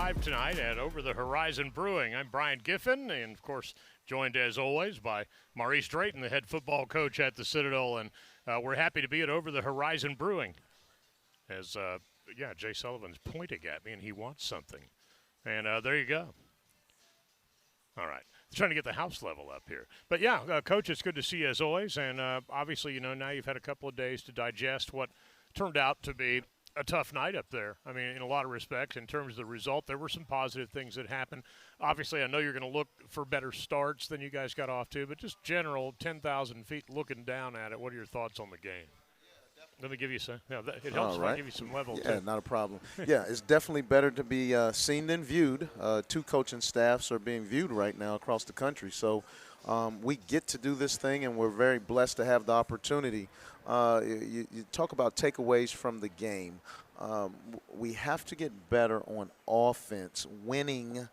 live tonight at Over the Horizon Brewing. I'm Brian Giffen, and of course, joined as always by Maurice Drayton, the head football coach at the Citadel, and we're happy to be at Over the Horizon Brewing. As Jay Sullivan's pointing at me, and he wants something, and there you go. All right, trying to get the house level up here, but Coach, it's good to see you as always, and obviously, now you've had a couple of days to digest what turned out to be a tough night up there. I mean, in a lot of respects, in terms of the result, there were some positive things that happened. Obviously, I know you're going to look for better starts than you guys got off to, but just general 10,000 feet looking down at it, what are your thoughts on the game? Let me give you some. It helps if I give you some level, too. Yeah, not a problem. It's definitely better to be seen than viewed. Two coaching staffs are being viewed right now across the country. So we get to do this thing, and we're very blessed to have the opportunity. You talk about takeaways from the game. We have to get better on offense, winning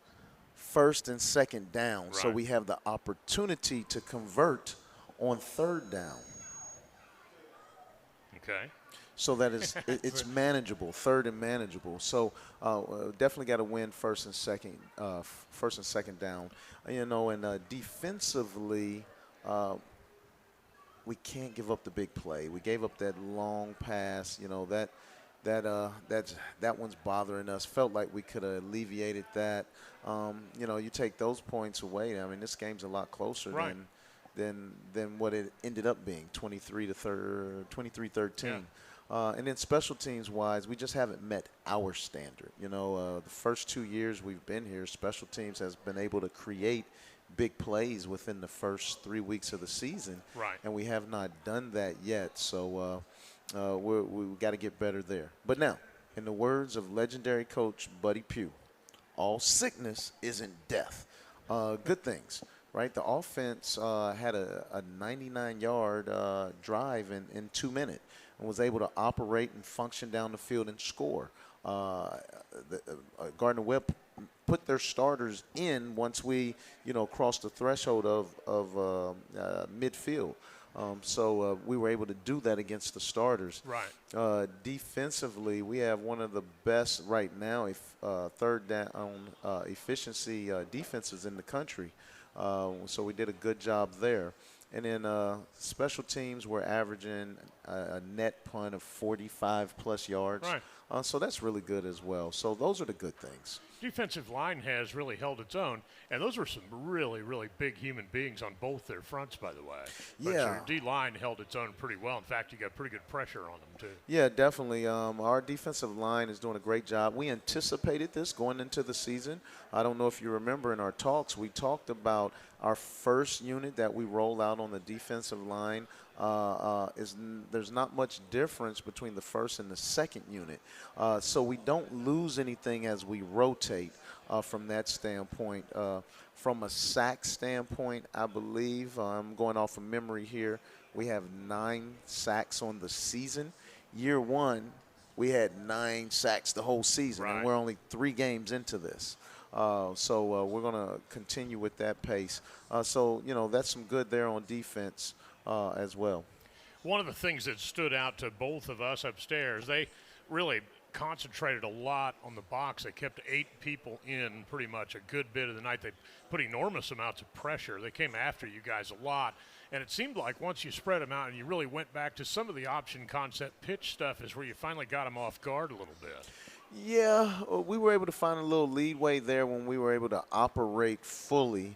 first and second down, right, so we have the opportunity to convert on third down. Okay. So that it's manageable, third and manageable. So definitely got to win first and second down. And defensively, we can't give up the big play. We gave up that long pass. That one's bothering us. Felt like we could have alleviated that. You take those points away. I mean, this game's a lot closer right, than what it ended up being, 23-13. Yeah. And then special teams wise, we just haven't met our standard. The first 2 years we've been here, special teams has been able to create big plays within the first 3 weeks of the season. Right. And we have not done that yet. So we've got to get better there. But now, in the words of legendary coach Buddy Pugh, all sickness isn't death. Good things. Right, the offense had a 99-yard drive in 2 minutes and was able to operate and function down the field and score. Gardner-Webb put their starters in once we, crossed the threshold of midfield. So we were able to do that against the starters. Right. Defensively, we have one of the best right now third down efficiency defenses in the country. So we did a good job there. And then special teams were averaging a net punt of 45-plus yards. Right. So that's really good as well. So those are the good things. Defensive line has really held its own, and those were some really, really big human beings on both their fronts, by the way. But your D-line held its own pretty well. In fact, you got pretty good pressure on them, too. Yeah, definitely. Our defensive line is doing a great job. We anticipated this going into the season. I don't know if you remember in our talks, we talked about our first unit that we rolled out on the defensive line. There's not much difference between the first and the second unit. So we don't lose anything as we rotate from that standpoint. From a sack standpoint, I believe, I'm going off of memory here, we have 9 sacks on the season. Year one, we had 9 sacks the whole season, right, and we're only 3 games into this. So we're going to continue with that pace. So that's some good there on defense as well. One of the things that stood out to both of us upstairs, they really concentrated a lot on the box. They kept 8 people in pretty much a good bit of the night. They put enormous amounts of pressure. They came after you guys a lot. And it seemed like once you spread them out and you really went back to some of the option concept pitch stuff is where you finally got them off guard a little bit. Yeah, we were able to find a little leeway there when we were able to operate fully,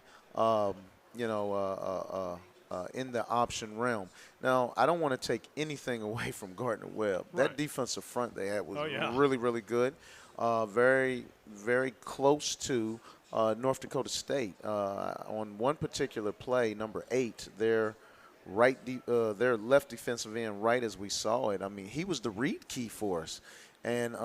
in the option realm. Now, I don't want to take anything away from Gardner-Webb. Right. That defensive front they had was yeah, really, really good. Very, very close to North Dakota State. On one particular play, number 8, their left defensive end, right as we saw it. I mean, he was the read key for us. And,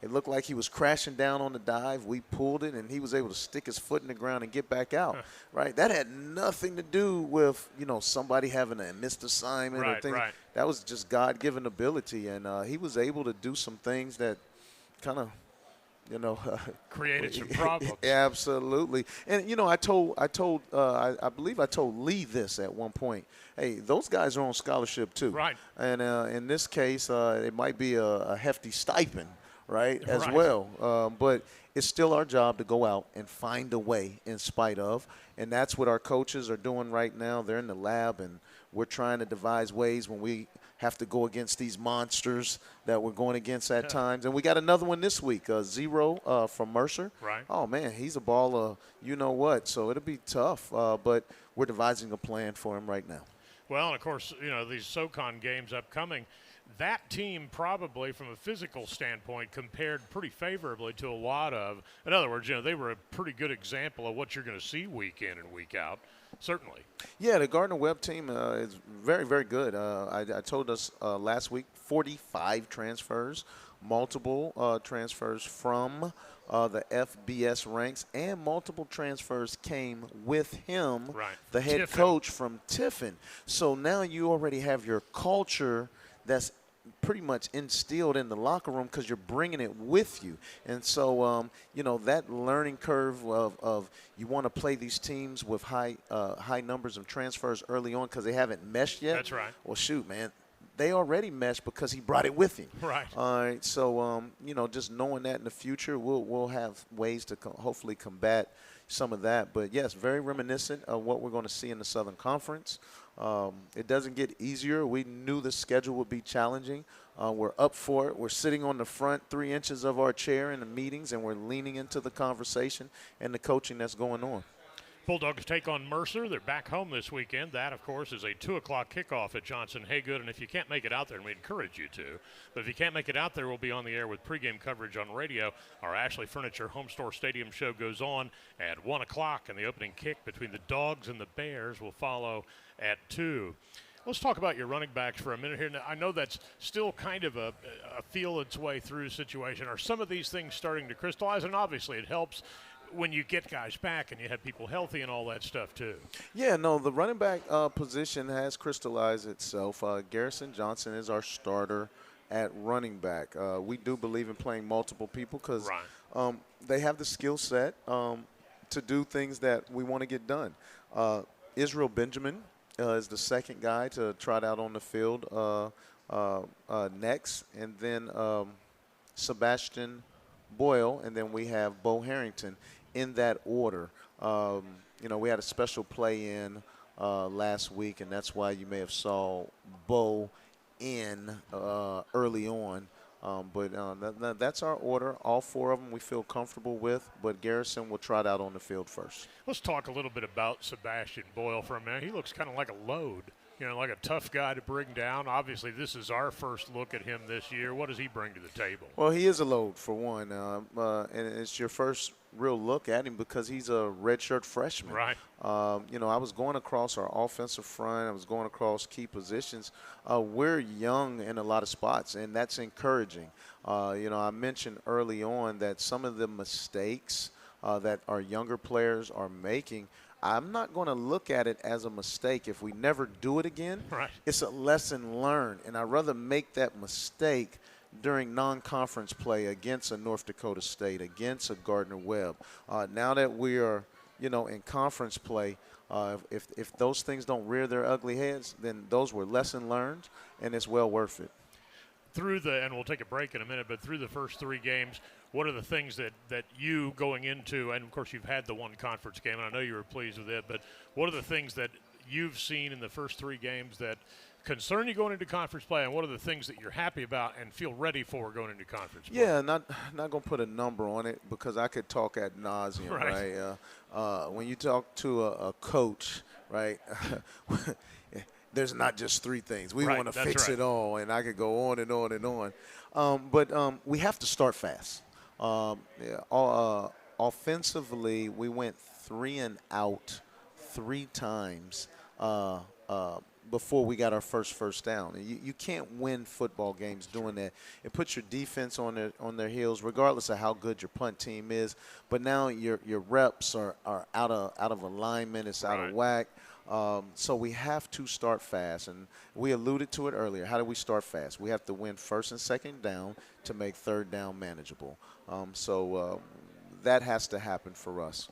it looked like he was crashing down on the dive. We pulled it, and he was able to stick his foot in the ground and get back out, right? That had nothing to do with, somebody having a missed assignment or things. Right. That was just God-given ability, and he was able to do some things that kind of, created some problems. Absolutely. And, I believe I told Lee this at one point. Hey, those guys are on scholarship too. Right. And in this case, it might be a hefty stipend, right, as Right. well. But it's still our job to go out and find a way in spite of. And that's what our coaches are doing right now. They're in the lab, and we're trying to devise ways when we have to go against these monsters that we're going against at times. And we got another one this week, Zero from Mercer. Right. Oh, man, he's a baller, you know what. So it'll be tough, but we're devising a plan for him right now. Well, and of course, these SoCon games upcoming, that team probably from a physical standpoint compared pretty favorably to a lot of, in other words, they were a pretty good example of what you're going to see week in and week out, certainly. Yeah, the Gardner-Webb team is very, very good. I told us last week 45 transfers, multiple transfers from the FBS ranks, and multiple transfers came with him, Right. the head Tiffin. coach from Tiffin. So now you already have your culture that's pretty much instilled in the locker room because you're bringing it with you. And so, that learning curve of you want to play these teams with high numbers of transfers early on because they haven't meshed yet. That's right. Well, shoot, man. They already meshed because he brought it with him. Right. All right. So, just knowing that in the future, we'll have ways to hopefully combat some of that. But, yes, very reminiscent of what we're going to see in the Southern Conference. It doesn't get easier. We knew the schedule would be challenging. We're up for it. We're sitting on the front 3 inches of our chair in the meetings, and we're leaning into the conversation and the coaching that's going on. Bulldogs take on Mercer. They're back home this weekend. That, of course, is a 2 o'clock kickoff at Johnson Haygood. And if you can't make it out there, and we encourage you to, but if you can't make it out there, we'll be on the air with pregame coverage on radio. Our Ashley Furniture Home Store Stadium show goes on at 1 o'clock, and the opening kick between the Dogs and the Bears will follow at 2. Let's talk about your running backs for a minute here. Now, I know that's still kind of a feel its way through situation. Are some of these things starting to crystallize? And obviously it helps when you get guys back and you have people healthy and all that stuff too. Yeah, no, the running back position has crystallized itself. Garrison Johnson is our starter at running back. We do believe in playing multiple people because they have the skill set to do things that we want to get done. Israel Benjamin is the second guy to trot out on the field next, and then Sebastian Boyle, and then we have Bo Harrington in that order. We had a special play in last week, and that's why you may have saw Bo in early on. But that's our order. All 4 of them we feel comfortable with, but Garrison will trot out on the field first. Let's talk a little bit about Sebastian Boyle for a minute. He looks kind of like a load, like a tough guy to bring down. Obviously, this is our first look at him this year. What does he bring to the table? Well, he is a load for one, and it's your first real look at him because he's a redshirt freshman. Right. I was going across our offensive front. I was going across key positions. We're young in a lot of spots, and that's encouraging. I mentioned early on that some of the mistakes that our younger players are making, I'm not going to look at it as a mistake. If we never do it again, It's a lesson learned, and I'd rather make that mistake during non-conference play against a North Dakota State, against a Gardner-Webb. Now that we are, in conference play, if those things don't rear their ugly heads, then those were lesson learned, and it's well worth it. And we'll take a break in a minute, but through the first 3 games, what are the things that you going into, and of course you've had the one conference game, and I know you were pleased with it, but what are the things that you've seen in the first 3 games that concern you going into conference play, and what are the things that you're happy about and feel ready for going into conference play? Yeah, not going to put a number on it because I could talk ad nauseum, right? When you talk to a coach, right, there's not just 3 things. We want to fix it all, and I could go on and on and on. But we have to start fast. Offensively, we went 3 and out 3 times before we got our first down. And you can't win football games doing that. It puts your defense on their heels, regardless of how good your punt team is. But now your reps are out of alignment. It's out of whack. So we have to start fast, and we alluded to it earlier. How do we start fast? We have to win first and second down to make third down manageable. So that has to happen for us.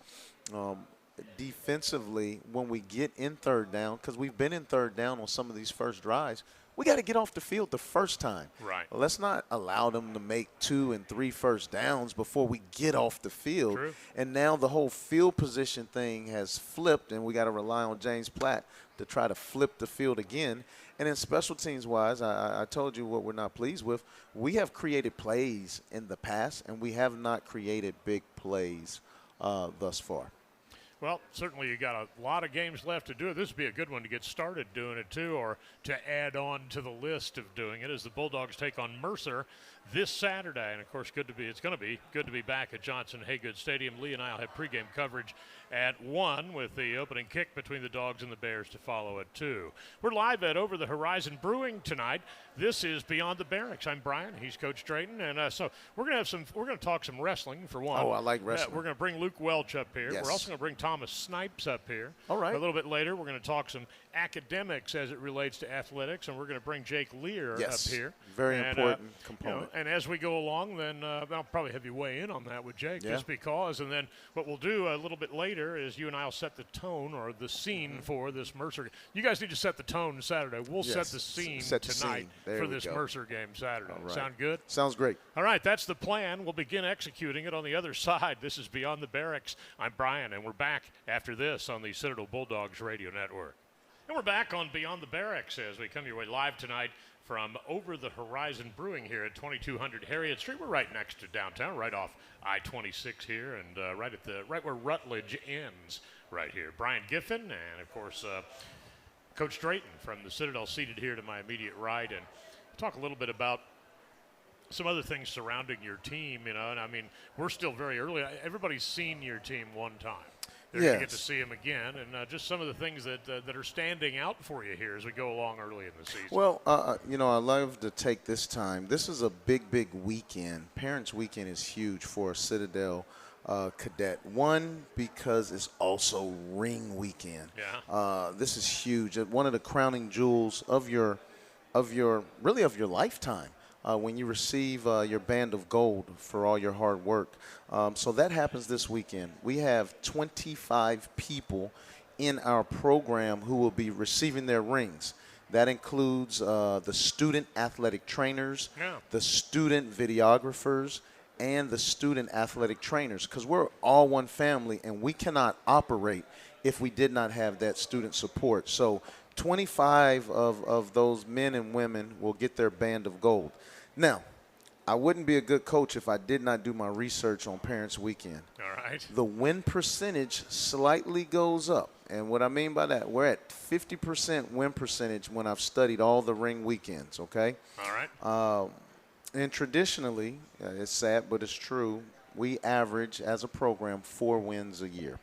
Defensively, when we get in third down, because we've been in third down on some of these first drives, We got to get off the field the first time. Right. Let's not allow them to make 2 and 3 first downs before we get off the field. True. And now the whole field position thing has flipped, and we got to rely on James Platt to try to flip the field again. And then special teams-wise, I told you what we're not pleased with. We have created plays in the past, and we have not created big plays thus far. Well, certainly you got a lot of games left to do it. This would be a good one to get started doing it, too, or to add on to the list of doing it as the Bulldogs take on Mercer this Saturday. And, of course, it's going to be good to be back at Johnson-Haygood Stadium. Lee and I will have pregame coverage at 1 with the opening kick between the Dogs and the Bears to follow at 2. We're live at Over the Horizon Brewing tonight. This is Beyond the Barracks. I'm Brian. He's Coach Drayton. And so we're going to talk some wrestling for one. Oh, I like wrestling. We're going to bring Luke Welch up here. Yes. We're also going to bring Thomas Snipes up here. All right. A little bit later, we're going to talk some academics as it relates to athletics, and we're going to bring Jake Lear up here. Very important component. And as we go along, then I'll probably have you weigh in on that with Jake, just because. And then what we'll do a little bit later is you and I will set the tone or the scene for this Mercer. You guys need to set the tone Saturday. We'll set the scene tonight for this Mercer game Saturday. Right. Sound good? Sounds great. All right, that's the plan. We'll begin executing it on the other side. This is Beyond the Barracks. I'm Brian, and we're back after this on the Citadel Bulldogs Radio Network. And we're back on Beyond the Barracks as we come your way live tonight from Over the Horizon Brewing here at 2200 Harriet Street. We're right next to downtown, right off I-26 here, and right where Rutledge ends right here. Brian Giffen and, of course, Coach Drayton from the Citadel seated here to my immediate right, and talk a little bit about some other things surrounding your team, and I mean, we're still very early. Everybody's seen your team one time. They're going to get to see them again, and just some of the things that are standing out for you here as we go along early in the season. Well, I love to take this time. This is a big, big weekend. Parents' Weekend is huge for a Citadel cadet. One, because it's also ring weekend. Yeah. This is huge. One of the crowning jewels of your lifetime. When you receive your band of gold for all your hard work. So that happens this weekend. We have 25 people in our program who will be receiving their rings. That includes the student athletic trainers, the student videographers, and the student athletic trainers, because we're all one family, and we cannot operate if we did not have that student support. So 25 of those men and women will get their band of gold. Now, I wouldn't be a good coach if I did not do my research on Parents' Weekend. All right. The win percentage slightly goes up. And what I mean by that, we're at 50% win percentage when I've studied all the ring weekends, okay? All right. And traditionally, it's sad, but it's true, we average as a program 4 wins a year.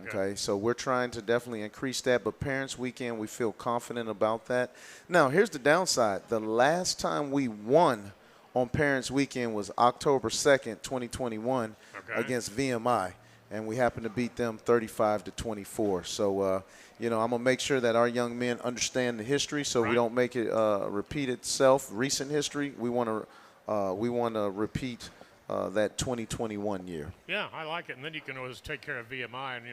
Okay, so we're trying to definitely increase that, but Parents' Weekend, we feel confident about that. Now, here's the downside. The last time we won on Parents' Weekend was October 2nd, 2021 against VMI, and we happened to beat them 35-24. So, I'm going to make sure that our young men understand the history so we don't make it repeat itself. Recent history, we want to repeat that 2021 year. Yeah, I like it. And then you can always take care of VMI and,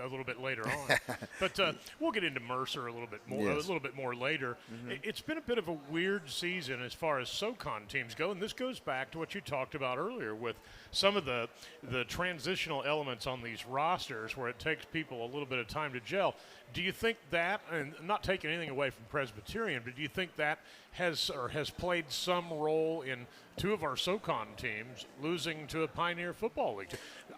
a little bit later on. But we'll get into Mercer a little bit more later. Mm-hmm. It's been a bit of a weird season as far as SoCon teams go, and this goes back to what you talked about earlier with some of the transitional elements on these rosters where it takes people a little bit of time to gel. Do you think that, and I'm not taking anything away from Presbyterian, but do you think that has played some role in 2 of our SoCon teams losing to a Pioneer Football League?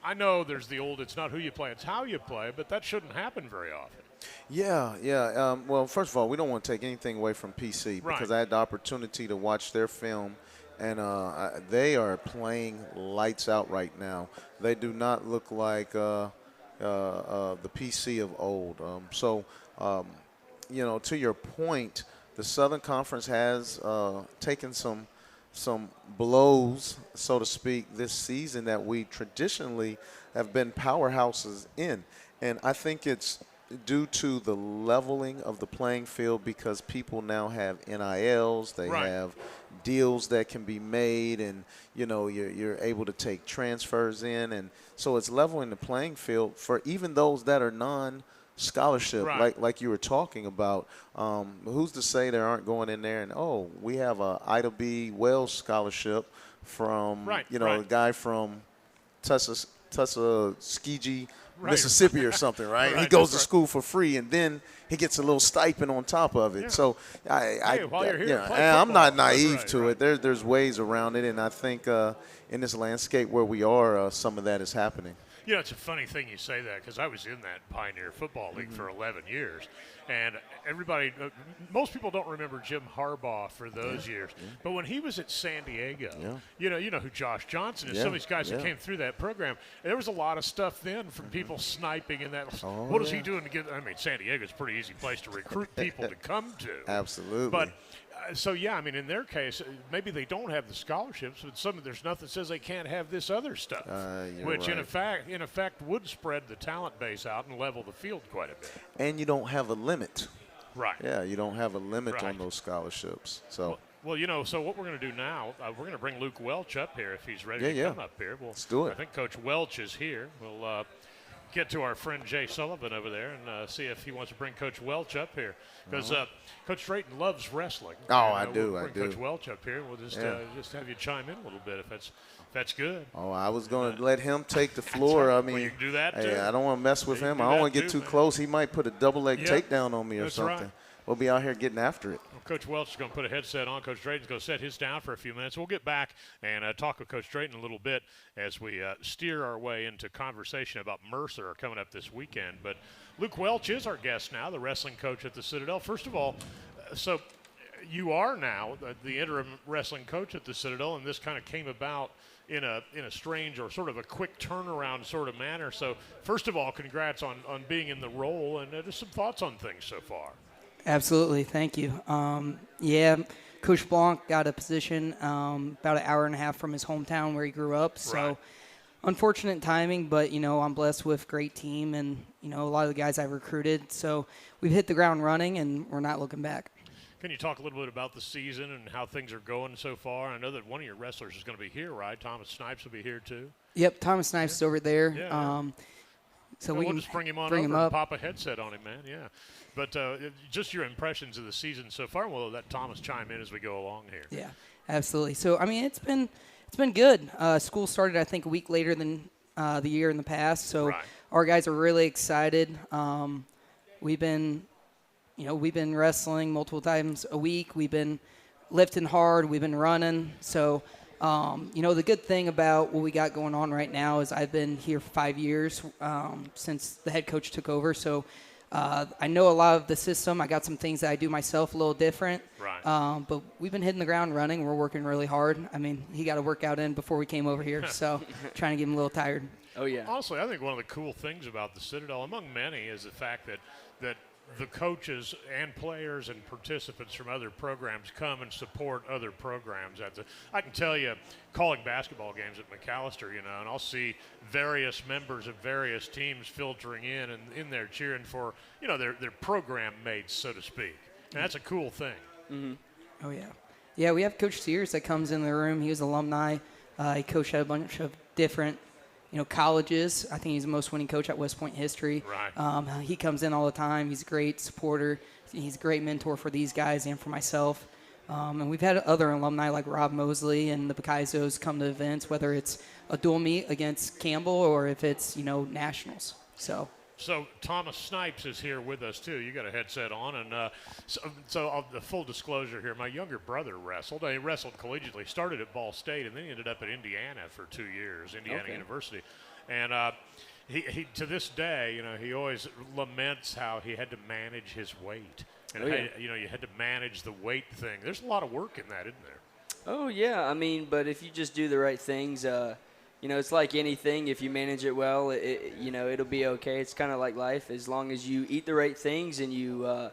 I know there's the old, it's not who you play, it's how you play, but that shouldn't happen very often. Yeah. Well, first of all, we don't want to take anything away from PC because I had the opportunity to watch their film, and they are playing lights out right now. They do not look like the PC of old. To your point, the Southern Conference has taken some blows, so to speak, this season that we traditionally have been powerhouses in. And I think it's due to the leveling of the playing field because people now have NILs, they have deals that can be made, and you're able to take transfers in, and so it's leveling the playing field for even those that are scholarship, Right. like you were talking about. Who's to say they aren't going in there and, oh, we have a Ida B. Wells scholarship from, Right, you know, right. a guy from Tuskegee, Right. Mississippi or something, right? Right, He goes that's to right. school for free, and then he gets a little stipend on top of it. Yeah. So Hey, while you're here, play and I'm not football. That's naive right, to right. it. There's ways around it, and I think in this landscape where we are, some of that is happening. You know, it's a funny thing you say that because I was in that Pioneer Football League for 11 years. And everybody, most people don't remember Jim Harbaugh for those years. But when he was at San Diego, you know who Josh Johnson is, some of these guys that came through that program. There was a lot of stuff then from people sniping in that. What is he doing to get? I mean, San Diego's a pretty easy place to recruit people to come to. Absolutely. But so yeah, I mean, in their case, maybe they don't have the scholarships, but there's nothing that says they can't have this other stuff, which right. in effect would spread the talent base out and level the field quite a bit. And you don't have a limit. Right. Yeah, you don't have a limit Right. on those scholarships. So Well, you know, so what we're going to do now, we're going to bring Luke Welch up here if he's ready to Yeah. come up here. Let's do it. I think Coach Welch is here. We'll get to our friend Jay Sullivan over there and see if he wants to bring Coach Welch up here. Because Coach Drayton loves wrestling. Oh, I We'll do, bring I do. Coach Welch up here. We'll just have you chime in a little bit if that's good. Oh, I was going to let him take the floor. I mean, Well, you can do that, hey, too. I don't want to mess with You him. can I do don't that want to get too, too man. close. He might put a double leg Yeah. takedown on me or That's something. right. We'll be out here getting after it. Well, Coach Welch is going to put a headset on. Coach Drayton's going to set his down for a few minutes. We'll get back and talk with Coach Drayton a little bit as we steer our way into conversation about Mercer coming up this weekend. But Luke Welch is our guest now, the wrestling coach at the Citadel. First of all, so you are now the interim wrestling coach at the Citadel, and this kind of came about in a strange or sort of a quick turnaround sort of manner. So first of all, congrats on being in the role, and just some thoughts on things so far. Absolutely, thank you. Coach Blanc got a position about an hour and a half from his hometown where he grew up. So Right. unfortunate timing, but, I'm blessed with a great team and, a lot of the guys I recruited. So we've hit the ground running, and we're not looking back. Can you talk a little bit about the season and how things are going so far? I know that one of your wrestlers is going to be here, right? Thomas Snipes will be here too. Yep, Thomas Snipes is over there. Yeah. So We'll we can just bring him on bring over him and up. pop a headset on him, man. Yeah. But just your impressions of the season so far. We'll let Thomas chime in as we go along here. Yeah, absolutely. So it's been good. School started I think a week later than the year in the past. So Right. our guys are really excited. We've been wrestling multiple times a week. We've been lifting hard. We've been running. So the good thing about what we got going on right now is I've been here for 5 years since the head coach took over. So I know a lot of the system. I got some things that I do myself a little different. Right. But we've been hitting the ground running. We're working really hard. I mean, he got a workout in before we came over here, so trying to get him a little tired. Oh, yeah. Honestly, I think one of the cool things about the Citadel, among many, is the fact that the coaches and players and participants from other programs come and support other programs. I can tell you, calling basketball games at McAllister, and I'll see various members of various teams filtering in and in there cheering for, their program mates, so to speak. And that's a cool thing. Mm-hmm. Oh, yeah. Yeah, we have Coach Sears that comes in the room. He was alumni. He coached at a bunch of different colleges. I think he's the most winning coach at West Point history. Right. He comes in all the time. He's a great supporter. He's a great mentor for these guys and for myself. And we've had other alumni like Rob Mosley and the Bacaisos come to events, whether it's a dual meet against Campbell or if it's, nationals. So Thomas Snipes is here with us too. You got a headset on, and so the full disclosure here: my younger brother wrestled. He wrestled collegiately. Started at Ball State, and then he ended up at Indiana for 2 years, Indiana University. And he to this day, he always laments how he had to manage his weight, and you had to manage the weight thing. There's a lot of work in that, isn't there? Oh, yeah. I mean, but if you just do the right things, it's like anything. If you manage it well, it'll be okay. It's kind of like life. As long as you eat the right things and you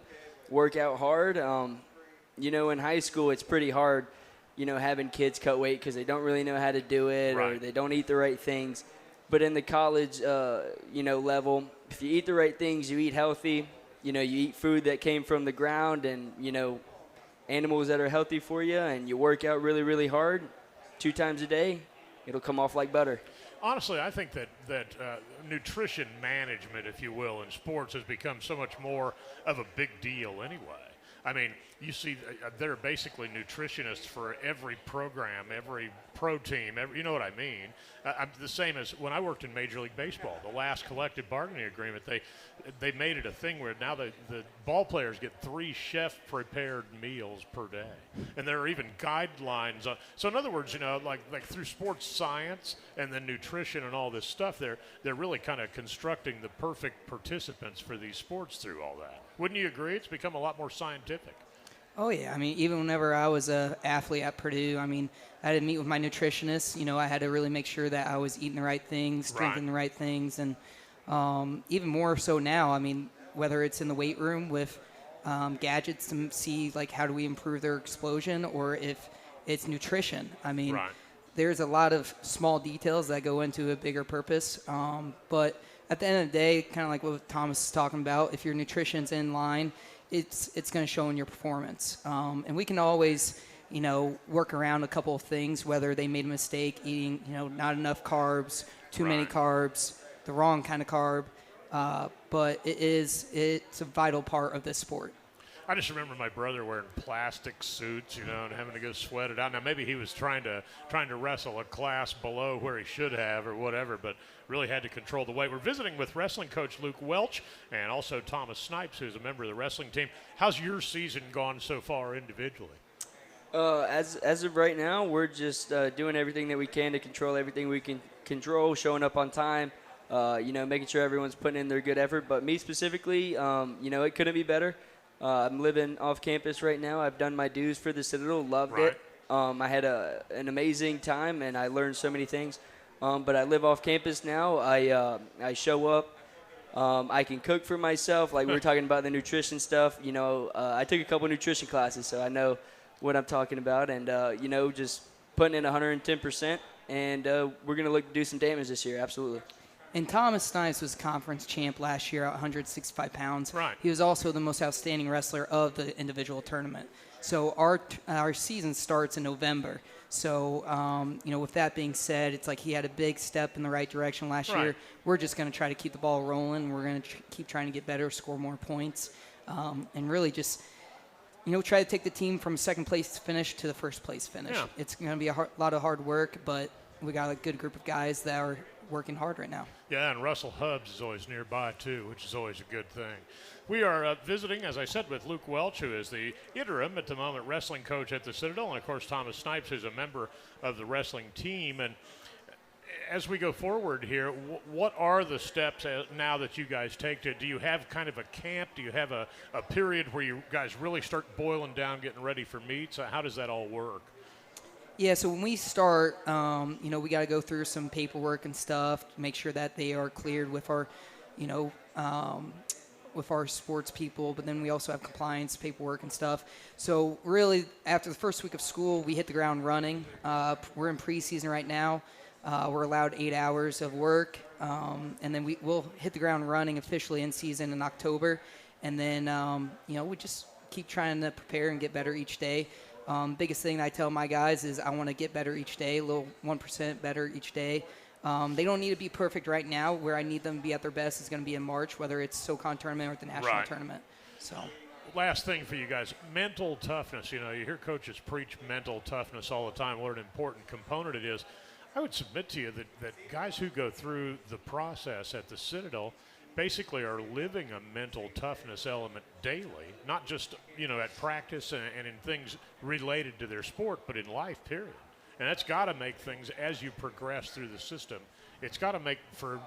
work out hard. In high school, it's pretty hard, having kids cut weight because they don't really know how to do it or they don't eat the right things. But in the college, level, if you eat the right things, you eat healthy, you eat food that came from the ground and, animals that are healthy for you, and you work out really, really hard 2 times a day, it'll come off like butter. honestly, I think that nutrition management, if you will, in sports has become so much more of a big deal anyway. I mean, you see, there are basically nutritionists for every program, every pro team, you know what I mean? I'm the same as when I worked in Major League Baseball. The last collective bargaining agreement, they made it a thing where now the ball players get 3 chef-prepared meals per day. And there are even guidelines. So in other words, like through sports science and then nutrition and all this stuff, they're really kind of constructing the perfect participants for these sports through all that. Wouldn't you agree? It's become a lot more scientific. Oh, yeah. I mean, even whenever I was an athlete at Purdue, I mean, I had to meet with my nutritionist. I had to really make sure that I was eating the right things, drinking the right things. And even more so now, I mean, whether it's in the weight room with gadgets to see, like, how do we improve their explosion, or if it's nutrition. I mean, there's a lot of small details that go into a bigger purpose. But at the end of the day, kind of like what Thomas is talking about, if your nutrition's in line, it's going to show in your performance. And we can always, work around a couple of things, whether they made a mistake eating, not enough carbs, too many carbs, the wrong kind of carb. But it's a vital part of this sport. I just remember my brother wearing plastic suits, and having to go sweat it out. Now, maybe he was trying to wrestle a class below where he should have or whatever, but really had to control the weight. We're visiting with wrestling coach Luke Welch and also Thomas Snipes, who's a member of the wrestling team. How's your season gone so far individually? As of right now, we're just doing everything that we can to control everything we can control, showing up on time, making sure everyone's putting in their good effort. But me specifically, it couldn't be better. I'm living off campus right now. I've done my dues for the Citadel, loved it. I had an amazing time, and I learned so many things. But I live off campus now. I show up. I can cook for myself. Like we were talking about the nutrition stuff. I took a couple nutrition classes, so I know what I'm talking about. And, just putting in 110%. And we're going to look to do some damage this year, absolutely. And Thomas Snipes was conference champ last year at 165 pounds. Right. He was also the most outstanding wrestler of the individual tournament. So our season starts in November. So, with that being said, it's like he had a big step in the right direction last year. We're just going to try to keep the ball rolling. We're going to keep trying to get better, score more points, and really just, try to take the team from second place finish to the first place finish. Yeah. It's going to be a lot of hard work, but we got a good group of guys that are working hard right now. Yeah, and Russell Hubbs is always nearby, too, which is always a good thing. We are visiting, as I said, with Luke Welch, who is the interim, at the moment, wrestling coach at the Citadel, and, of course, Thomas Snipes, who's a member of the wrestling team. And as we go forward here, what are the steps now that you guys take to – do you have kind of a camp? Do you have a period where you guys really start boiling down, getting ready for meets? How does that all work? Yeah, so when we start, we got to go through some paperwork and stuff to make sure that they are cleared with our, with our sports people. But then we also have compliance paperwork and stuff. So really, after the first week of school, we hit the ground running. We're in preseason right now. We're allowed 8 hours of work, and then we'll hit the ground running officially in season in October. And then, we just keep trying to prepare and get better each day. Biggest thing I tell my guys is I want to get better each day, a little 1% better each day. They don't need to be perfect right now. Where I need them to be at their best is going to be in March, whether it's SoCon tournament or the national tournament. So, last thing for you guys, mental toughness. You hear coaches preach mental toughness all the time, what an important component it is. I would submit to you that guys who go through the process at the Citadel basically are living a mental toughness element daily, not just, at practice and in things related to their sport, but in life, period. And that's got to make things, as you progress through the system, it's got to make for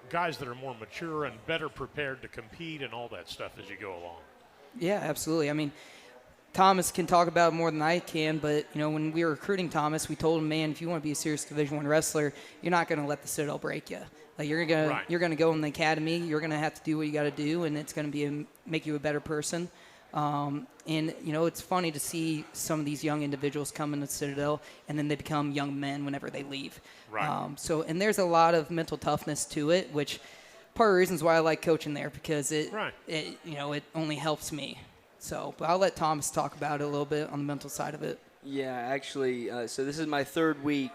guys that are more mature and better prepared to compete and all that stuff as you go along. Yeah, absolutely. I mean, Thomas can talk about it more than I can, but, when we were recruiting Thomas, we told him, man, if you want to be a serious Division I wrestler, you're not going to let the Citadel break you. Like you're gonna go in the academy. You're gonna have to do what you got to do, and it's gonna make you a better person. And it's funny to see some of these young individuals come into Citadel, and then they become young men whenever they leave. Right. And there's a lot of mental toughness to it, which part of the reasons why I like coaching there, because it only helps me. So, but I'll let Thomas talk about it a little bit on the mental side of it. Yeah, actually, so this is my third week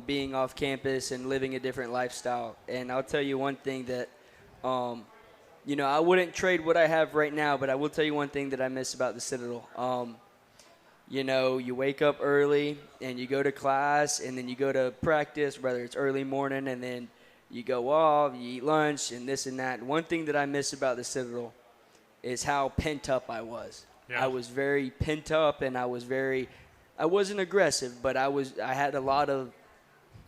being off campus and living a different lifestyle. And I'll tell you one thing that, I wouldn't trade what I have right now, but I will tell you one thing that I miss about the Citadel. You wake up early and you go to class and then you go to practice, whether it's early morning, and then you go off, you eat lunch and this and that. One thing that I miss about the Citadel is how pent up I was. Yeah. I was very pent up, and I wasn't aggressive, but I had a lot of,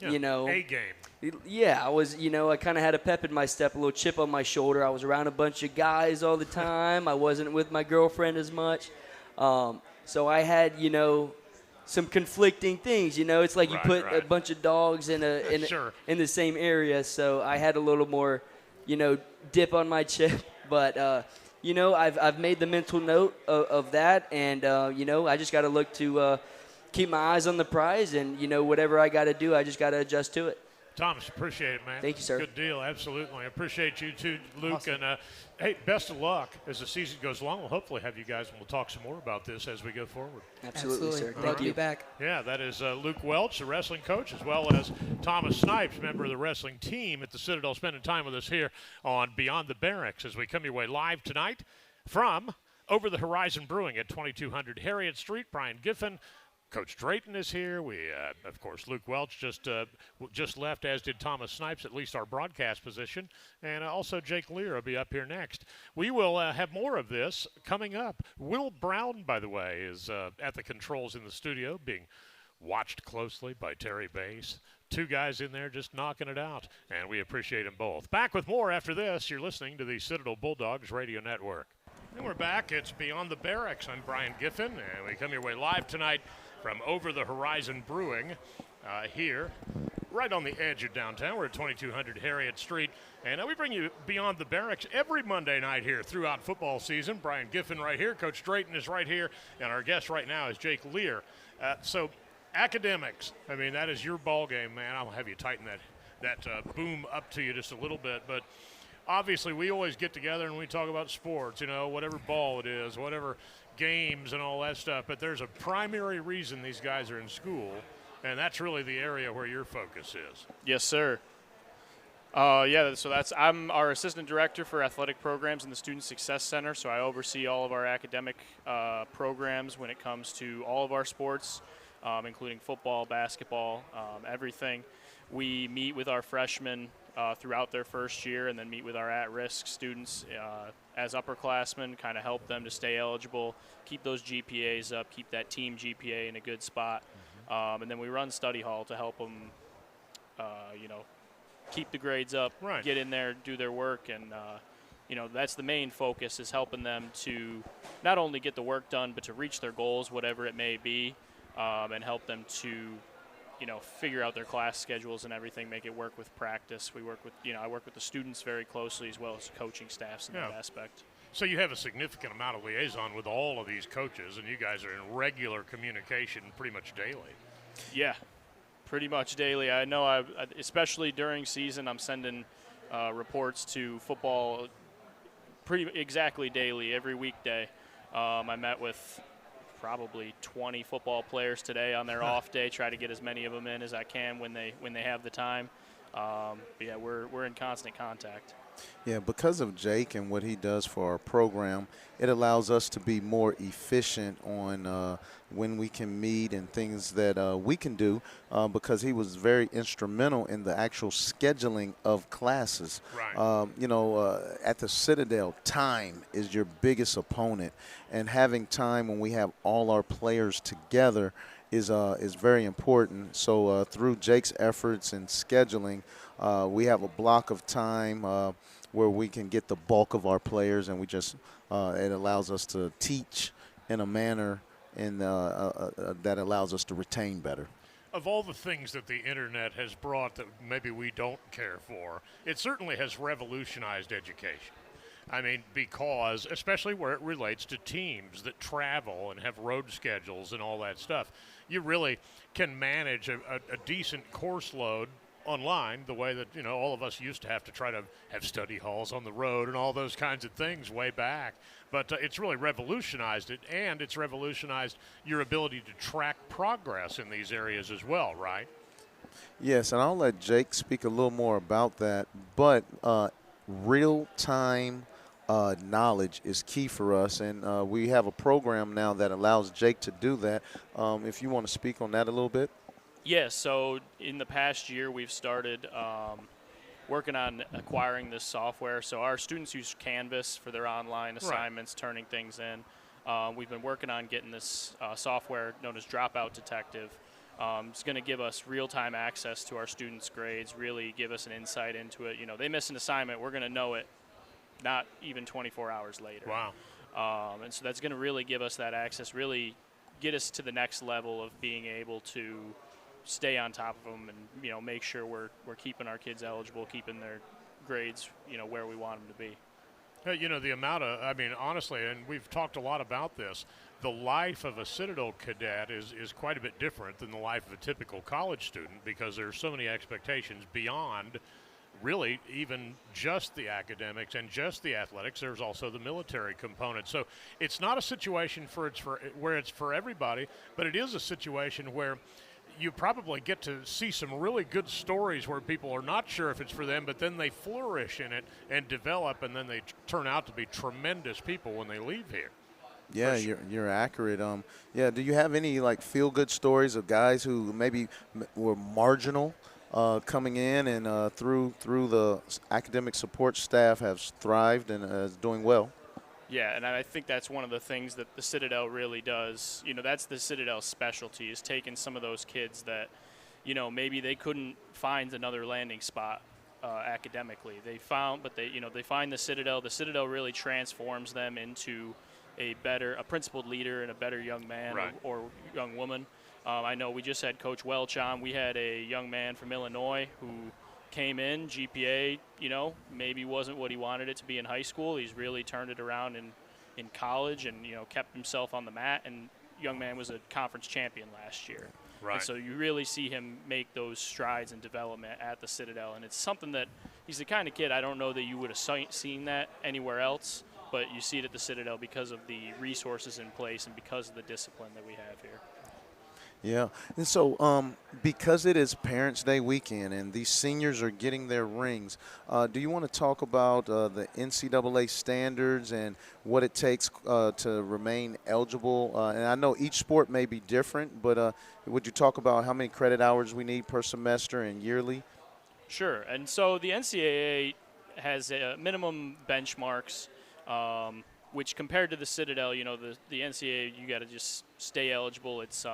A game. Yeah, I kind of had a pep in my step, a little chip on my shoulder. I was around a bunch of guys all the time. I wasn't with my girlfriend as much. So I had, some conflicting things. It's like you put a bunch of dogs in in the same area. So I had a little more, dip on my chip. But, I've made the mental note of that. And, I just got to look to keep my eyes on the prize. And, whatever I got to do, I just got to adjust to it. Thomas, appreciate it, man. Thank you, sir. Good deal, absolutely. I appreciate you too, Luke. Awesome. And hey, best of luck as the season goes along. We'll hopefully have you guys, and we'll talk some more about this as we go forward. Absolutely, sir. Thank you. Back. Yeah, that is Luke Welch, the wrestling coach, as well as Thomas Snipes, member of the wrestling team at the Citadel, spending time with us here on Beyond the Barracks as we come your way live tonight from Over the Horizon Brewing at 2200 Harriet Street. Brian Giffen. Coach Drayton is here. We, of course, Luke Welch just left, as did Thomas Snipes, at least our broadcast position. And also Jake Lear will be up here next. We will have more of this coming up. Will Brown, by the way, is at the controls in the studio, being watched closely by Terry Bass. Two guys in there just knocking it out, and we appreciate them both. Back with more after this. You're listening to the Citadel Bulldogs Radio Network. And we're back. It's Beyond the Barracks. I'm Brian Giffen, and we come your way live tonight from Over the Horizon Brewing here, right on the edge of downtown. We're at 2200 Harriet Street, and we bring you Beyond the Barracks every Monday night here throughout football season. Brian Giffen right here, Coach Drayton is right here, and our guest right now is Jake Lear. So academics, I mean, that is your ball game, man. I'll have you tighten that boom up to you just a little bit, but obviously we always get together and we talk about sports, whatever ball it is, whatever games and all that stuff, but there's a primary reason these guys are in school, and that's really the area where your focus is. Yes, sir. I'm our assistant director for athletic programs in the Student Success Center, so I oversee all of our academic programs when it comes to all of our sports, including football, basketball, everything. We meet with our freshmen throughout their first year, and then meet with our at-risk students as upperclassmen, kind of help them to stay eligible, keep those GPAs up, keep that team GPA in a good spot. And then we run study hall to help them, keep the grades up, get in there, do their work, and that's the main focus, is helping them to not only get the work done, but to reach their goals, whatever it may be, and help them to figure out their class schedules and everything, make it work with practice. We work with, I work with the students very closely, as well as coaching staffs in that aspect. So you have a significant amount of liaison with all of these coaches, and you guys are in regular communication pretty much daily. Yeah, pretty much daily. I know, especially during season, I'm sending reports to football pretty exactly daily, every weekday. I met with probably 20 football players today on their off day, try to get as many of them in as I can when they have the time. We're in constant contact. Yeah, because of Jake and what he does for our program, it allows us to be more efficient on when we can meet and things that we can do, because he was very instrumental in the actual scheduling of classes. Right. At the Citadel, time is your biggest opponent, and having time when we have all our players together is very important. So through Jake's efforts in scheduling, we have a block of time where we can get the bulk of our players, and we just it allows us to teach in a manner that allows us to retain better. Of all the things that the internet has brought that maybe we don't care for, it certainly has revolutionized education. I mean, because, especially where it relates to teams that travel and have road schedules and all that stuff, you really can manage a decent course load online the way that, all of us used to have to try to have study halls on the road and all those kinds of things way back. But it's really revolutionized it, and it's revolutionized your ability to track progress in these areas as well, right? Yes, and I'll let Jake speak a little more about that. But real-time knowledge is key for us, and we have a program now that allows Jake to do that. If you want to speak on that a little bit. Yeah, so in the past year, we've started working on acquiring this software. So our students use Canvas for their online assignments, turning things in. We've been working on getting this software known as Dropout Detective. It's going to give us real-time access to our students' grades, really give us an insight into it. They miss an assignment, we're going to know it not even 24 hours later. Wow. And so that's going to really give us that access, really get us to the next level of being able to stay on top of them and, make sure we're keeping our kids eligible, keeping their grades, where we want them to be. The amount of, honestly, and we've talked a lot about this, the life of a Citadel cadet is quite a bit different than the life of a typical college student because there's so many expectations beyond really even just the academics and just the athletics. There's also the military component. So it's not a situation where it's for everybody, but it is a situation where you probably get to see some really good stories where people are not sure if it's for them, but then they flourish in it and develop, and then they turn out to be tremendous people when they leave here. Yeah, you're accurate. Do you have any feel-good stories of guys who maybe were marginal coming in and through the academic support staff have thrived and is doing well? Yeah, and I think that's one of the things that the Citadel really does. That's the Citadel's specialty, is taking some of those kids that, maybe they couldn't find another landing spot academically. They find the Citadel. The Citadel really transforms them into a principled leader and a better young man or young woman. I know we just had Coach Welch on. We had a young man from Illinois who came in, GPA, maybe wasn't what he wanted it to be in high school. He's really turned it around in college and, kept himself on the mat. And young man was a conference champion last year. Right. And so you really see him make those strides in development at the Citadel. And it's something that he's the kind of kid, I don't know that you would have seen that anywhere else, but you see it at the Citadel because of the resources in place and because of the discipline that we have here. Yeah, and so because it is Parents' Day weekend and these seniors are getting their rings, do you want to talk about the NCAA standards and what it takes to remain eligible? And I know each sport may be different, but would you talk about how many credit hours we need per semester and yearly? Sure, and so the NCAA has minimum benchmarks, which compared to the Citadel, the NCAA, you got to just stay eligible. It's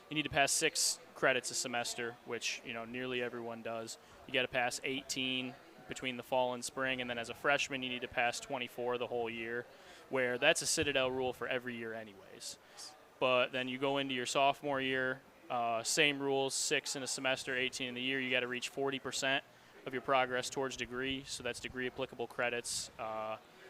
you need to pass 6 credits a semester, which, nearly everyone does. You got to pass 18 between the fall and spring, and then as a freshman, you need to pass 24 the whole year, where that's a Citadel rule for every year anyways. But then you go into your sophomore year, same rules, 6 in a semester, 18 in the year. You got to reach 40% of your progress towards degree, so that's degree applicable credits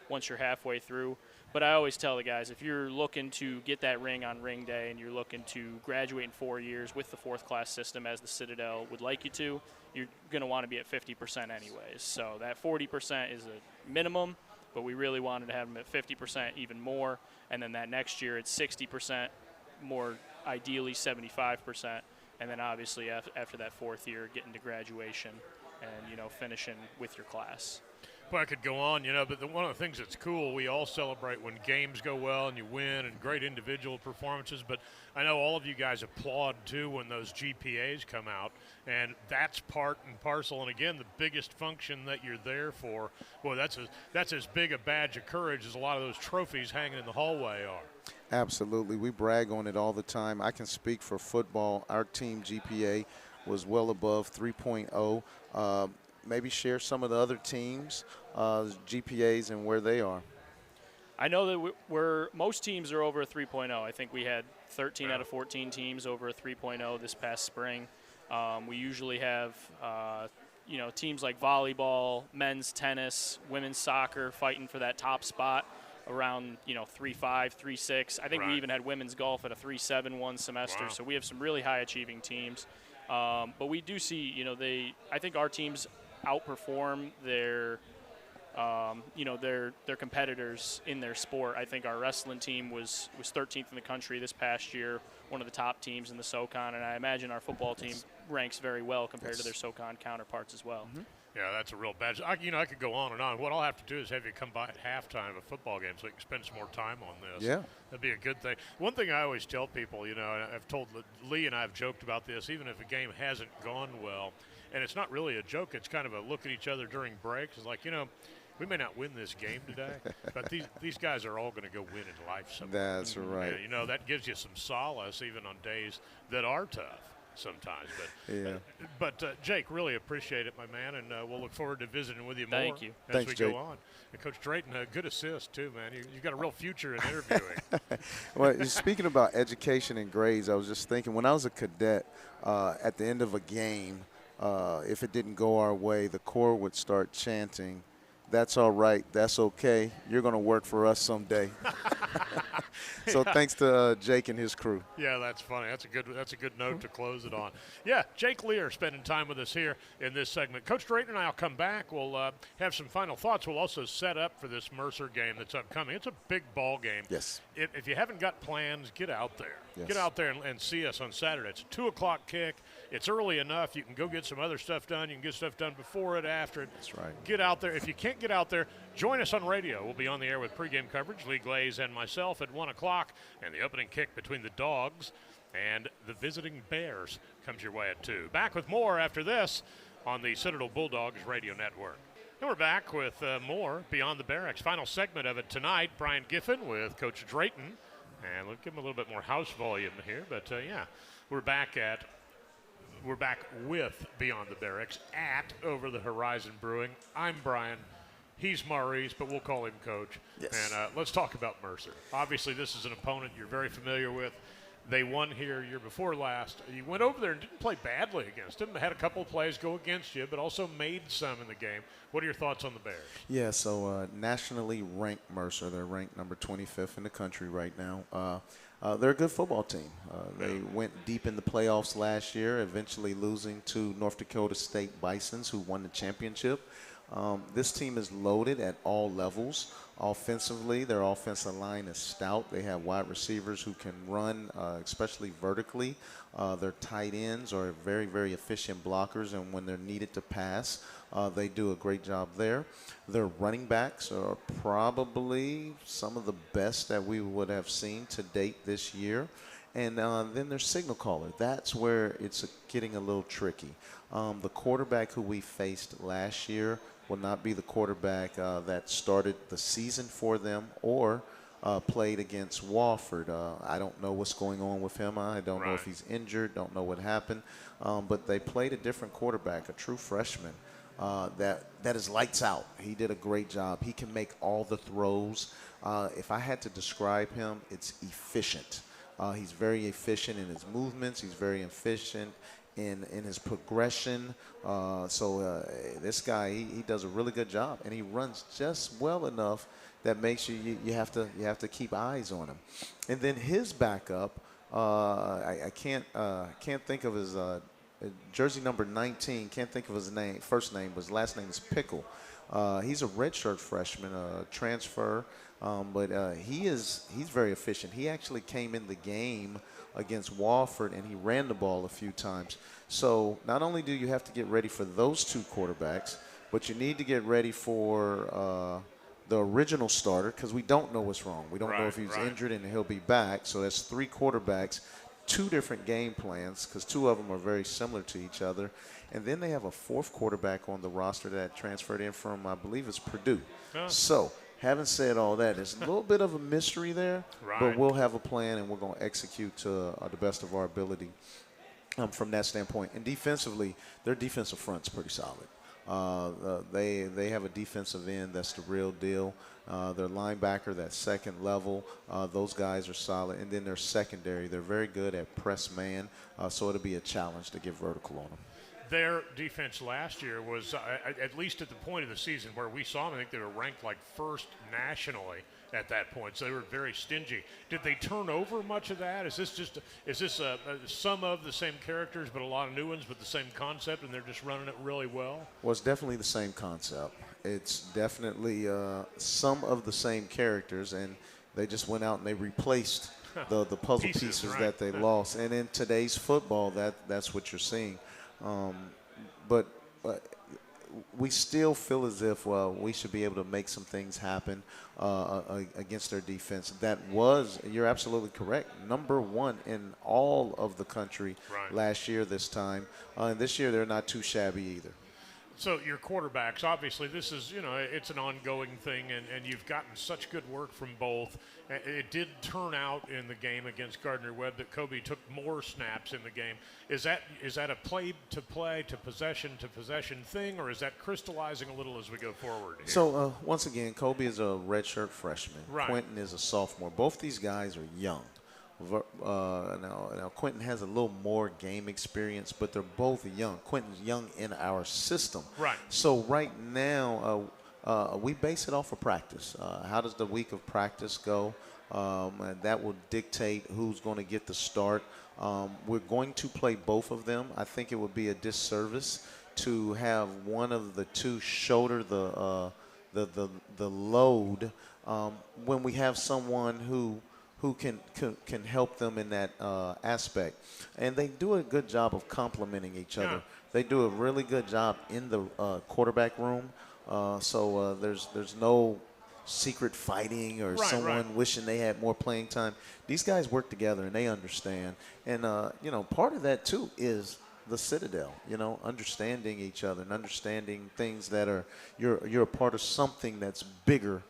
once you're halfway through. But I always tell the guys, if you're looking to get that ring on ring day and you're looking to graduate in 4 years with the 4th class system as the Citadel would like you to, you're going to want to be at 50% anyways. So that 40% is a minimum, but we really wanted to have them at 50%, even more. And then that next year it's 60%, more ideally 75%. And then obviously after that 4th year, getting to graduation and, finishing with your class. Well, I could go on, but one of the things that's cool, we all celebrate when games go well and you win and great individual performances, but I know all of you guys applaud, too, when those GPAs come out, and that's part and parcel. And, again, the biggest function that you're there for, boy, that's as big a badge of courage as a lot of those trophies hanging in the hallway are. Absolutely. We brag on it all the time. I can speak for football. Our team GPA was well above 3.0. Maybe share some of the other teams' GPAs and where they are. I know that most teams are over a 3.0. I think we had 13 out of 14 teams over a 3.0 this past spring. We usually have, teams like volleyball, men's tennis, women's soccer fighting for that top spot around, 3.5, 3.6. I think we even had women's golf at a 3.7 one semester. Wow. So we have some really high achieving teams. But we do see, I think our teams outperform their competitors in their sport. I think our wrestling team was 13th in the country this past year, one of the top teams in the SoCon, and I imagine our football team ranks very well compared to their SoCon counterparts as well. Yeah, that's a real badge. I could go on and on. What I'll have to do is have you come by at halftime of a football game so we can spend some more time on this. Yeah. That'd be a good thing. One thing I always tell people, and I've told Lee and I have joked about this, even if a game hasn't gone well, and it's not really a joke, it's kind of a look at each other during breaks. It's like, we may not win this game today, but these guys are all going to go win in life someday. That's right. And, that gives you some solace even on days that are tough sometimes. But Jake, really appreciate it, my man, and we'll look forward to visiting with you more Thank you. as Thanks, we Jake. go on. And Coach Drayton, good assist too, man. You've got a real future in interviewing. Well, speaking about education and grades, I was just thinking when I was a cadet, at the end of a game, if it didn't go our way, the Corps would start chanting, "That's all right, that's okay, you're going to work for us someday." So thanks to Jake and his crew. Yeah, that's funny. That's a good note to close it on. Yeah, Jake Lear spending time with us here in this segment. Coach Drayton and I will come back. We'll have some final thoughts. We'll also set up for this Mercer game that's upcoming. It's a big ball game. Yes. If you haven't got plans, get out there. Yes. Get out there and see us on Saturday. It's a 2 o'clock kick. It's early enough. You can go get some other stuff done. You can get stuff done before it, after it. That's right. Get out there. If you can't get out there, join us on radio. We'll be on the air with pregame coverage, Lee Glaze and myself at 1 o'clock, and the opening kick between the Dogs and the visiting Bears comes your way at 2. Back with more after this on the Citadel Bulldogs radio network. And we're back with more Beyond the Barracks. Final segment of it tonight. Brian Giffen with Coach Drayton. And we'll give him a little bit more house volume here. But, we're back with Beyond the Barracks at Over the Horizon Brewing. I'm Brian. He's Maurice, but we'll call him Coach. Yes. And let's talk about Mercer. Obviously, this is an opponent you're very familiar with. They won here year before last. You went over there and didn't play badly against them. Had a couple of plays go against you, but also made some in the game. What are your thoughts on the Bears? Yeah, so nationally ranked Mercer. They're ranked number 25th in the country right now. They're a good football team. They went deep in the playoffs last year, eventually losing to North Dakota State Bisons, who won the championship. This team is loaded at all levels. Offensively, their offensive line is stout. They have wide receivers who can run, especially vertically. Their tight ends are very, very efficient blockers, and when they're needed to pass, they do a great job there. Their running backs are probably some of the best that we would have seen to date this year. And then their signal caller. That's where it's getting a little tricky. The quarterback who we faced last year will not be the quarterback that started the season for them or played against Wofford. I don't know what's going on with him. I don't know if he's injured, don't know what happened. But they played a different quarterback, a true freshman, that is lights out. He did a great job. He can make all the throws. If I had to describe him, it's efficient. He's very efficient in his movements. He's very efficient in his progression. So this guy, he does a really good job, and he runs just well enough that makes you have to keep eyes on him. And then his backup, I can't think of his jersey number 19. Can't think of his name. First name, but his last name is Pickle. He's a redshirt freshman, a transfer, but he's very efficient. He actually came in the game against Wofford, and he ran the ball a few times. So not only do you have to get ready for those two quarterbacks, but you need to get ready for the original starter, because we don't know what's wrong. We don't know if he's injured and he'll be back. So that's three quarterbacks, two different game plans, because two of them are very similar to each other. And then they have a fourth quarterback on the roster that transferred in from, I believe it's Purdue. So having said all that, there's a little bit of a mystery there, but we'll have a plan and we're going to execute to the best of our ability from that standpoint. And defensively, their defensive front's pretty solid. They have a defensive end that's the real deal. Their linebacker, that second level, those guys are solid. And then their secondary, they're very good at press man, so it'll be a challenge to get vertical on them. their defense last year was, at least at the point of the season where we saw them, I think they were ranked like first nationally at that point, so they were very stingy. Did they turn over much of that? Is this some of the same characters but a lot of new ones, but the same concept, and they're just running it really well? Well, it's definitely the same concept. It's definitely some of the same characters, and they just went out and they replaced the puzzle pieces right. that they lost. And in today's football, that's what you're seeing. But we still feel as if, well, we should be able to make some things happen against their defense. That was, you're absolutely correct, number one in all of the country last year this time. And this year they're not too shabby either. So your quarterbacks, obviously this is, it's an ongoing thing, and you've gotten such good work from both. It did turn out in the game against Gardner-Webb that Kobe took more snaps in the game. Is that a play-to-play to possession thing, or is that crystallizing a little as we go forward here? So once again, Kobe is a redshirt freshman. Right. Quentin is a sophomore. Both these guys are young. Now Quentin has a little more game experience, but they're both young. Quentin's young in our system. Right. So right now, we base it off of practice. How does the week of practice go? And that will dictate who's going to get the start. We're going to play both of them. I think it would be a disservice to have one of the two shoulder the load when we have someone who can help them in that aspect. And they do a good job of complementing each other. Yeah. They do a really good job in the quarterback room. So there's no secret fighting or someone wishing they had more playing time. These guys work together and they understand. And, part of that, too, is the Citadel, understanding each other and understanding things that are you're a part of something that's bigger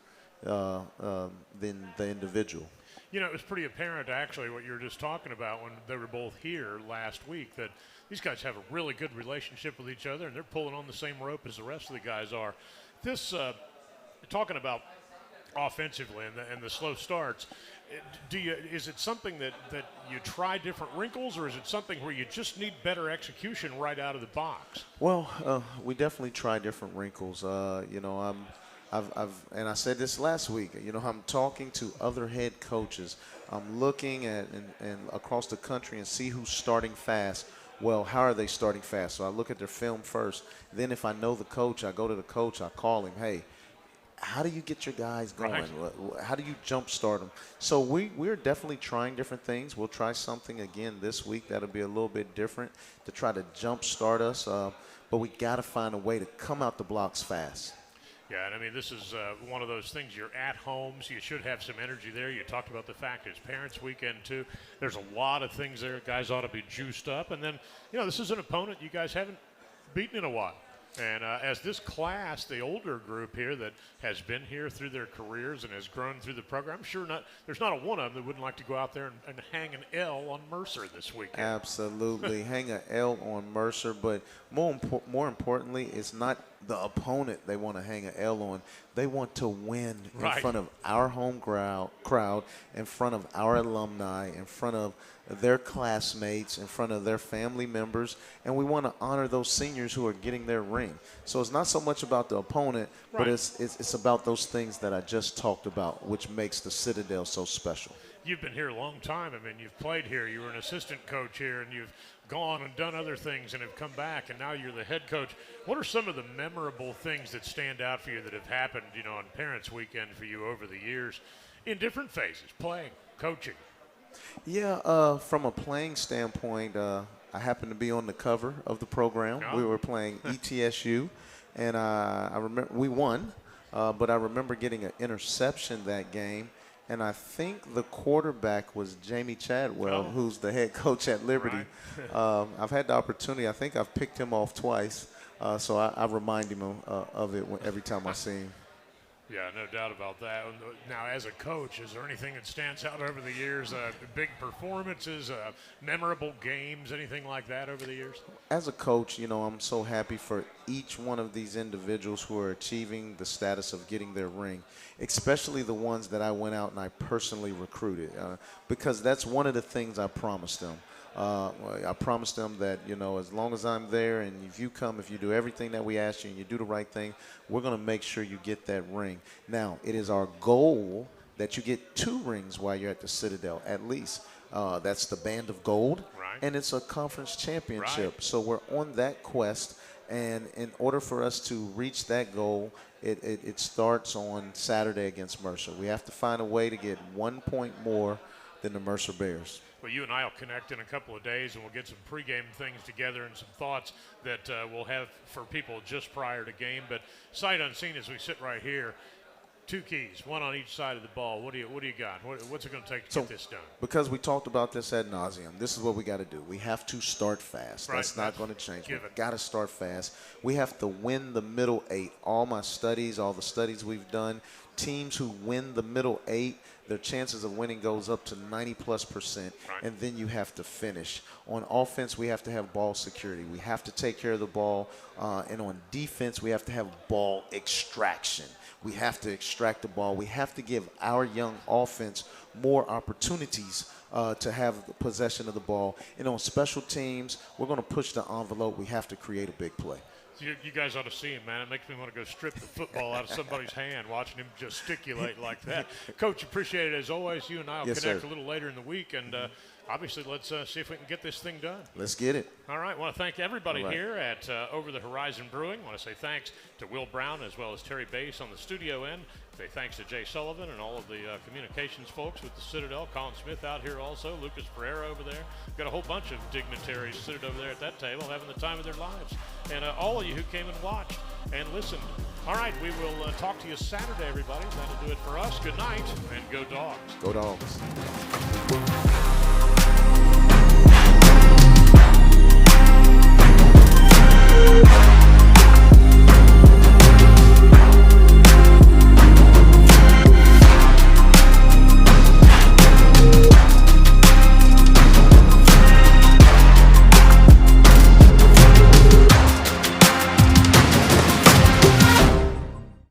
than the individual. It was pretty apparent, actually, what you were just talking about when they were both here last week, that these guys have a really good relationship with each other, and they're pulling on the same rope as the rest of the guys are. This, talking about offensively and the slow starts, is it something that you try different wrinkles, or is it something where you just need better execution right out of the box? Well, we definitely try different wrinkles. And I said this last week, I'm talking to other head coaches. I'm looking at and across the country and see who's starting fast. Well, how are they starting fast? So I look at their film first. Then if I know the coach, I go to the coach, I call him, hey, how do you get your guys going? Right. How do you jumpstart them? So we're definitely trying different things. We'll try something again this week that'll be a little bit different to try to jumpstart us. But we got to find a way to come out the blocks fast. Yeah, and I mean, this is one of those things. You're at home, so you should have some energy there. You talked about the fact it's Parents' Weekend, too. There's a lot of things there. Guys ought to be juiced up. And then, this is an opponent you guys haven't beaten in a while. And as this class, the older group here that has been here through their careers and has grown through the program, I'm sure there's not a one of them that wouldn't like to go out there and hang an L on Mercer this weekend. Absolutely. Hang an L on Mercer. But more importantly, it's not the opponent they want to hang an L on. They want to win in front of our home crowd, in front of our alumni, in front of their classmates, in front of their family members, and we want to honor those seniors who are getting their ring. So it's not so much about the opponent, but it's about those things that I just talked about, which makes the Citadel so special. You've been here a long time. I mean, you've played here. You were an assistant coach here, and you've gone and done other things and have come back, and now you're the head coach. What are some of the memorable things that stand out for you that have happened, on Parents' Weekend for you over the years in different phases, playing, coaching? Yeah, from a playing standpoint, I happened to be on the cover of the program. Oh. We were playing ETSU, and I remember we won, but I remember getting an interception that game. And I think the quarterback was Jamie Chadwell, who's the head coach at Liberty. Right. I've had the opportunity. I think I've picked him off twice, so I remind him of it every time I see him. Yeah, no doubt about that. Now, as a coach, is there anything that stands out over the years? Big performances, memorable games, anything like that over the years? As a coach, I'm so happy for each one of these individuals who are achieving the status of getting their ring, especially the ones that I went out and I personally recruited, because that's one of the things I promised them. I promised them that, as long as I'm there and if you do everything that we ask you and you do the right thing, we're going to make sure you get that ring. Now, it is our goal that you get 2 rings while you're at the Citadel, at least. That's the Band of Gold, right, and it's a conference championship. Right. So we're on that quest, and in order for us to reach that goal, it starts on Saturday against Mercer. We have to find a way to get 1 point more than the Mercer Bears. Well, you and I will connect in a couple of days, and we'll get some pregame things together and some thoughts that we'll have for people just prior to game. But sight unseen, as we sit right here, 2 keys, 1 on each side of the ball. What do you got? What's it going to take to get this done? Because we talked about this ad nauseum, this is what we got to do. We have to start fast. Right. That's not going to change. We've Given. got to start fast. We have to win the middle 8. All the studies we've done, teams who win the middle 8, their chances of winning goes up to 90+%, Right. and then you have to finish. On offense, we have to have ball security. We have to take care of the ball, and on defense, we have to have ball extraction. We have to extract the ball. We have to give our young offense more opportunities to have possession of the ball. And on special teams, we're going to push the envelope. We have to create a big play. You guys ought to see him, man. It makes me want to go strip the football out of somebody's hand watching him gesticulate like that. Coach, appreciate it as always. You and I will Yes, connect sir. a little later in the week, and obviously let's see if we can get this thing done. Let's get it. All right. I want to thank everybody All right. here at Over the Horizon Brewing. I want to say thanks to Will Brown as well as Terry Bass on the studio end. Say thanks to Jay Sullivan and all of the communications folks with the Citadel. Colin Smith out here also. Lucas Pereira over there. We've got a whole bunch of dignitaries sitting over there at that table having the time of their lives. And all of you who came and watched and listened. All right. We will talk to you Saturday, everybody. That'll do it for us. Good night and go Dogs. Go Dogs.